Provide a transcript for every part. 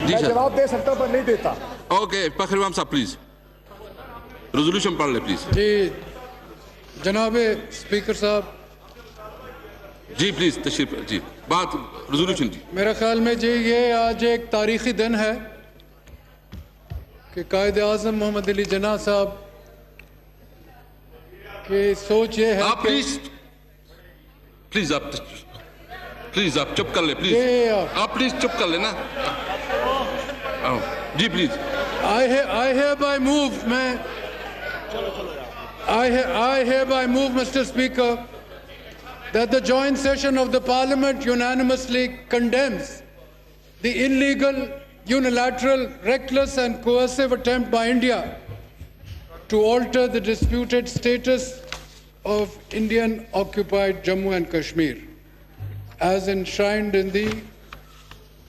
मैं जवाब दे सकता पर नहीं देता। ओके पखरवाम साहब प्लीज रेजोल्यूशन पढ़ ले प्लीज। जी जनाब स्पीकर साहब जी प्लीज तशरीफ जी बात रेजोल्यूशन जी। मेरा ख्याल में जी ये आज एक तारीखी दिन है कि कायद आज़म मोहम्मद अली जिन्ना साहब की सोच ये है आप प्लीज आप चुप कर ले प्लीज। आप प्लीज चुप कर लेना जी please. I hereby move, I hereby move, Mr. Speaker, that the joint session of the Parliament unanimously condemns the illegal, unilateral, reckless and coercive attempt by India to alter the disputed status of Indian occupied Jammu and Kashmir as enshrined in the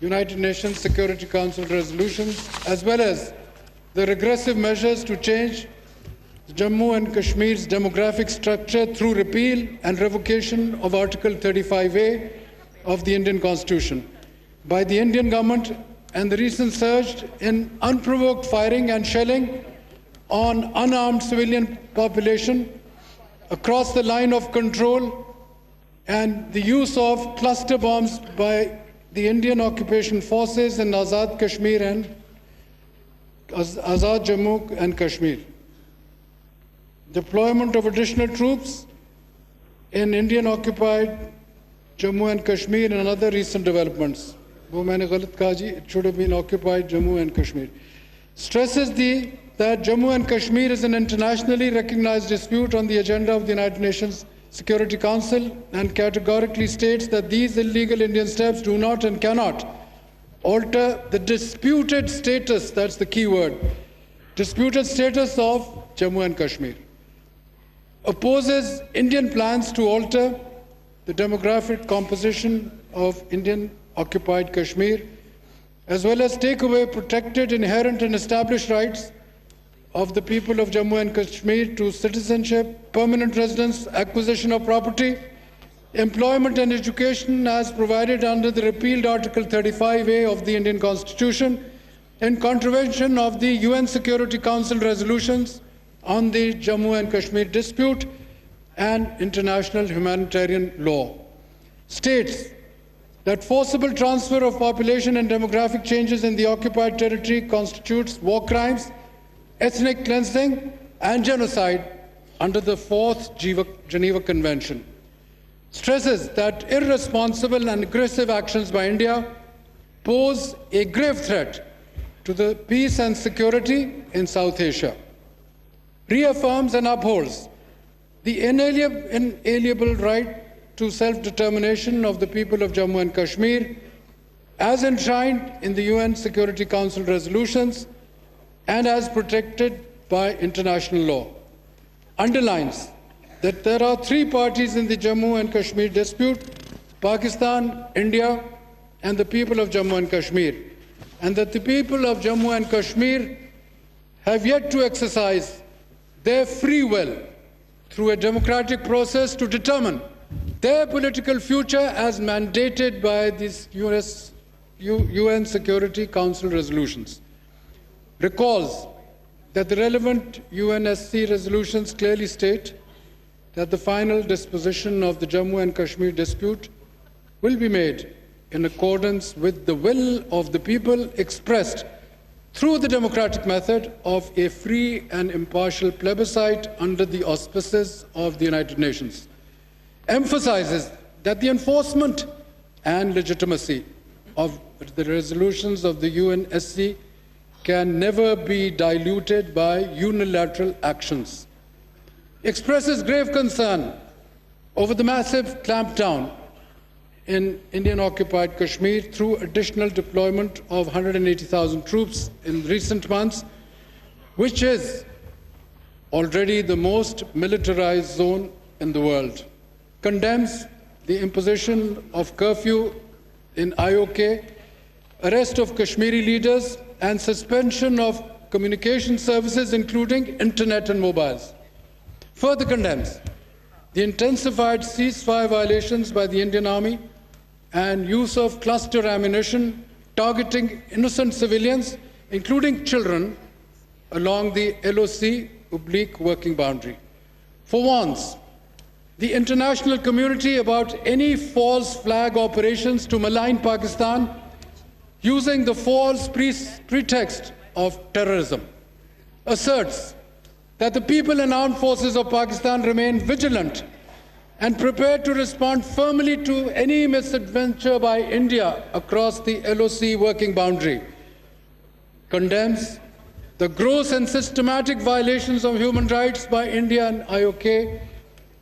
United Nations Security Council resolutions, as well as the regressive measures to change Jammu and Kashmir's demographic structure through repeal and revocation of Article 35A of the Indian Constitution by the Indian government and the recent surge in unprovoked firing and shelling on unarmed civilian population across the line of control and the use of cluster bombs by the Indian occupation forces in Azad Kashmir and Azad Jammu and Kashmir. Deployment of additional troops in Indian occupied Jammu and Kashmir and other recent developments. It should have been occupied Jammu and Kashmir. Stresses that Jammu and Kashmir is an internationally recognized dispute on the agenda of the United Nations Security Council and categorically states that these illegal Indian steps do not and cannot alter the disputed status, that's the key word, disputed status of Jammu and Kashmir. Opposes Indian plans to alter the demographic composition of Indian occupied Kashmir, as well as take away protected, inherent and established rights of the people of Jammu and Kashmir to citizenship, permanent residence, acquisition of property, employment and education as provided under the repealed Article 35A of the Indian Constitution, in contravention of the UN Security Council resolutions on the Jammu and Kashmir dispute and international humanitarian law. States that forcible transfer of population and demographic changes in the occupied territory constitutes war crimes, ethnic cleansing and genocide under the Fourth Geneva Convention. Stresses that irresponsible and aggressive actions by India pose a grave threat to the peace and security in South Asia. Reaffirms and upholds the inalienable right to self-determination of the people of Jammu and Kashmir as enshrined in the UN Security Council resolutions and as protected by international law. Underlines that there are three parties in the Jammu and Kashmir dispute: Pakistan, India, and the people of Jammu and Kashmir, and that the people of Jammu and Kashmir have yet to exercise their free will through a democratic process to determine their political future as mandated by these UN Security Council resolutions. Recalls that the relevant UNSC resolutions clearly state that the final disposition of the Jammu and Kashmir dispute will be made in accordance with the will of the people expressed through the democratic method of a free and impartial plebiscite under the auspices of the United Nations. Emphasizes that the enforcement and legitimacy of the resolutions of the UNSC can never be diluted by unilateral actions. Expresses grave concern over the massive clampdown in Indian-occupied Kashmir through additional deployment of 180,000 troops in recent months, which is already the most militarized zone in the world. Condemns the imposition of curfew in IOK, arrest of Kashmiri leaders, and suspension of communication services, including internet and mobiles. Further condemns the intensified ceasefire violations by the Indian Army and use of cluster ammunition targeting innocent civilians, including children, along the LOC working boundary. For once, the international community about any false flag operations to malign Pakistan using the false pretext of terrorism asserts that the people and armed forces of Pakistan remain vigilant and prepared to respond firmly to any misadventure by India across the LOC working boundary, condemns the gross and systematic violations of human rights by India and IOK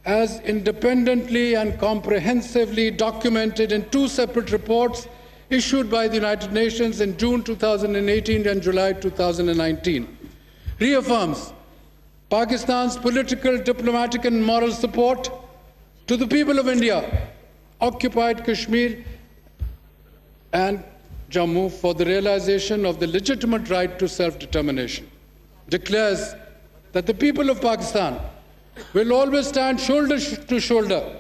as independently and comprehensively documented in two separate reports issued by the United Nations in June 2018 and July 2019, reaffirms Pakistan's political, diplomatic and moral support to the people of India, occupied Kashmir and Jammu for the realization of the legitimate right to self-determination, declares that the people of Pakistan will always stand shoulder to shoulder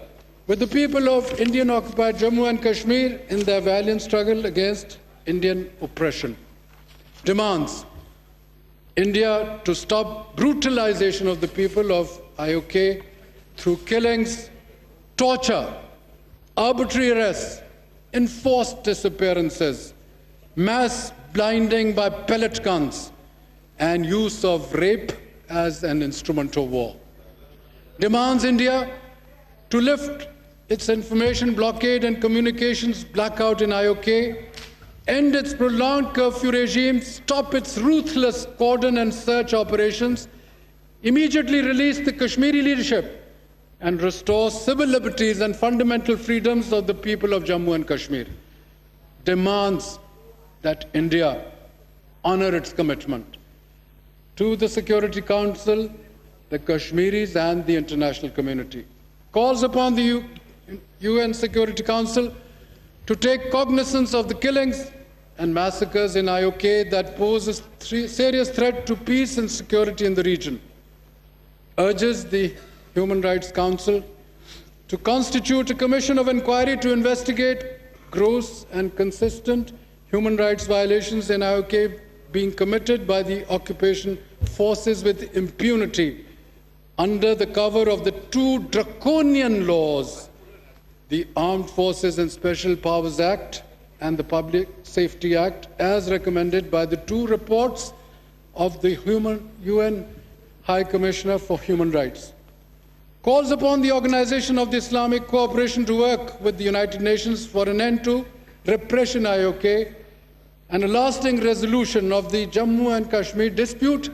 with the people of Indian-occupied Jammu and Kashmir in their valiant struggle against Indian oppression, demands India to stop brutalization of the people of IOK through killings, torture, arbitrary arrests, enforced disappearances, mass blinding by pellet guns, and use of rape as an instrument of war. Demands India to lift its information blockade and communications blackout in IOK, end its prolonged curfew regime, stop its ruthless cordon and search operations, immediately release the Kashmiri leadership, and restore civil liberties and fundamental freedoms of the people of Jammu and Kashmir. Demands that India honor its commitment to the Security Council, the Kashmiris and the international community. Calls upon the UN Security Council to take cognizance of the killings and massacres in IOK that pose a serious threat to peace and security in the region. Urges the Human Rights Council to constitute a commission of inquiry to investigate gross and consistent human rights violations in IOK being committed by the occupation forces with impunity under the cover of the two draconian laws, the Armed Forces and Special Powers Act and the Public Safety Act, as recommended by the two reports of the UN High Commissioner for Human Rights. Calls upon the Organization of the Islamic Cooperation to work with the United Nations for an end to repression IOK and a lasting resolution of the Jammu and Kashmir dispute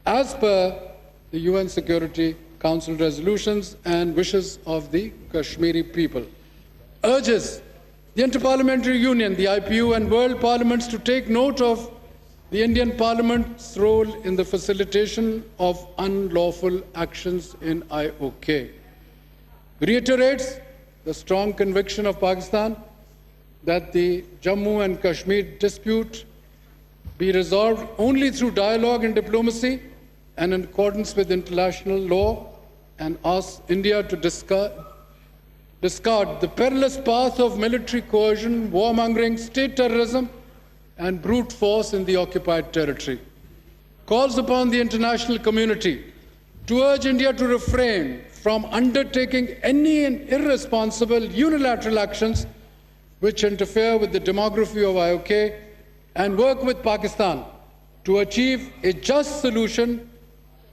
as per the UN Security Council resolutions and wishes of the Kashmiri people. Urges the Interparliamentary Union, the IPU and world parliaments to take note of the Indian Parliament's role in the facilitation of unlawful actions in IOK. Reiterates the strong conviction of Pakistan that the Jammu and Kashmir dispute be resolved only through dialogue and diplomacy and in accordance with international law, and asks India to discard the perilous path of military coercion, warmongering, state terrorism, and brute force in the occupied territory. Calls upon the international community to urge India to refrain from undertaking any irresponsible unilateral actions which interfere with the demography of IOK and work with Pakistan to achieve a just solution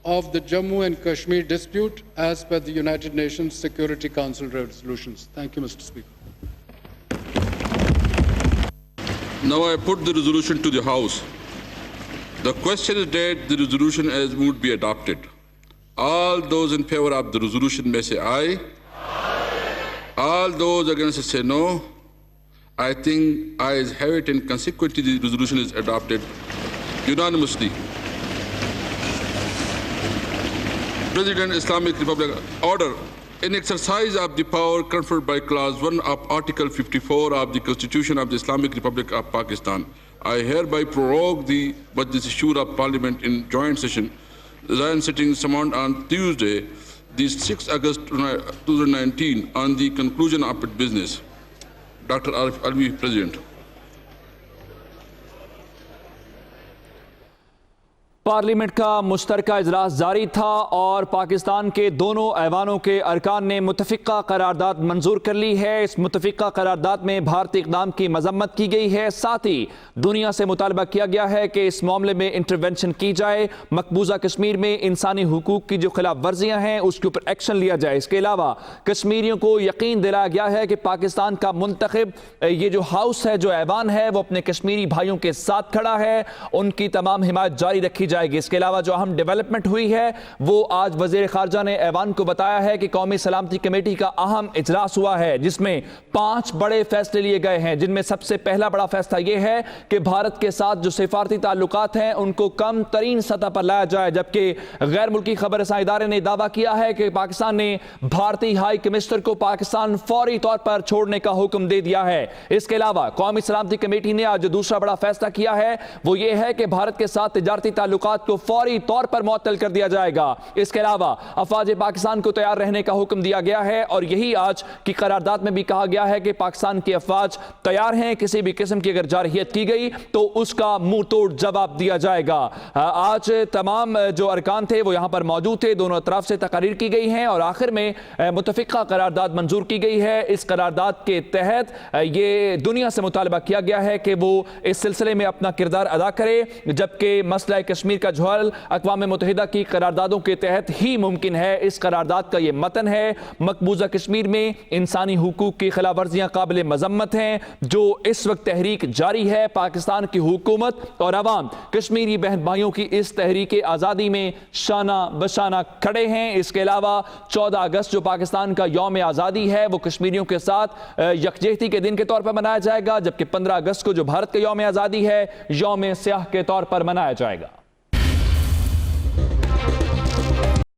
of the Jammu and Kashmir dispute as per the United Nations Security Council resolutions. Thank you, Mr. Speaker. Now I put the resolution to the House. The question is that the resolution as moved be adopted. All those in favor of the resolution may say aye. Aye. All those against it say no. I think ayes have it, and consequently the resolution is adopted unanimously. President, Islamic Republic, order. In exercise of the power conferred by Clause 1 of Article 54 of the Constitution of the Islamic Republic of Pakistan, I hereby prorogue the Majlis Shura of Parliament in joint session, the sitting summoned on Tuesday, the 6th August 2019, on the conclusion of its business. Dr. Arif Alvi, President. Parliament کا مشترکہ اجلاس جاری تھا اور پاکستان کے دونوں ایوانوں کے ارکان نے متفقہ قرارداد منظور کر لی ہے۔ اس متفقہ قرارداد میں بھارتی اقدام کی مذمت کی گئی ہے، ساتھ ہی دنیا سے مطالبہ کیا گیا ہے کہ اس معاملے میں انٹرونشن کی جائے، مقبوضہ کشمیر میں انسانی حقوق کی جو خلاف ورزیاں ہیں اس کے اوپر ایکشن لیا جائے۔ اس کے علاوہ کشمیریوں کو یقین دلایا گیا ہے کہ پاکستان کا منتخب یہ جو ہاؤس ہے، جو ایوان ہے، وہ اپنے کشمیری بھائیوں کے ساتھ کھڑا ہے، ان کی تمام حمایت جاری رکھی جائے گی۔ اس کے علاوہ جو اہم ڈیولپمنٹ ہوئی ہے وہ آج وزیر خارجہ نے ایوان کو بتایا ہے کہ قومی سلامتی کمیٹی کا اہم اجلاس ہوا ہے جس میں 5 بڑے فیصلے لیے گئے ہیں، جن میں سب سے پہلا بڑا فیصلہ یہ ہے کہ بھارت کے ساتھ جو سفارتی تعلقات ہیں ان کو کم ترین سطح پر لایا جائے، جبکہ غیر ملکی خبر رساں ادارے نے دعویٰ کیا ہے کہ پاکستان نے بھارتی ہائی کمشنر کو پاکستان فوری طور پر چھوڑنے کا حکم دے دیا ہے۔ اس کے علاوہ قومی سلامتی کمیٹی نے آج جو دوسرا بڑا فیصلہ کیا ہے وہ یہ ہے کہ بھارت کے ساتھ تجارتی تعلقات کو فوری طور پر معطل کر دیا جائے گا۔ اس کے علاوہ افواج پاکستان کو تیار رہنے کا حکم دیا گیا ہے اور یہی آج کی قرارداد میں بھی کہا گیا ہے کہ پاکستان کی افواج تیار ہیں، کسی بھی قسم کی اگر جارحیت کی گئی تو اس کا منہ توڑ جواب دیا جائے گا۔ آج تمام جو ارکان تھے وہ یہاں پر موجود تھے، دونوں اطراف سے تقاریر کی گئی ہیں اور آخر میں متفقہ قرارداد منظور کی گئی ہے۔ اس قرارداد کے تحت یہ دنیا سے مطالبہ کیا گیا ہے کہ وہ اس سلسلے میں اپنا کردار ادا کرے، جبکہ مسئلہ کشمیر کا جو حل اقوام متحدہ کی قراردادوں کے تحت ہی ممکن ہے۔ اس قرارداد کا یہ متن ہے: مقبوضہ کشمیر میں انسانی حقوق کی خلاف ورزیاں قابل مذمت ہیں۔ جو اس وقت تحریک جاری ہے، پاکستان کی حکومت اور عوام کشمیری بہن بھائیوں کی اس تحریک آزادی میں شانہ بشانہ کھڑے ہیں۔ اس کے علاوہ 14 اگست جو پاکستان کا یوم آزادی ہے وہ کشمیریوں کے ساتھ یکجہتی کے دن کے طور پر منایا جائے گا، جبکہ 15 اگست کو جو بھارت کا یوم آزادی ہے یوم سیاہ کے طور پر منایا جائے گا۔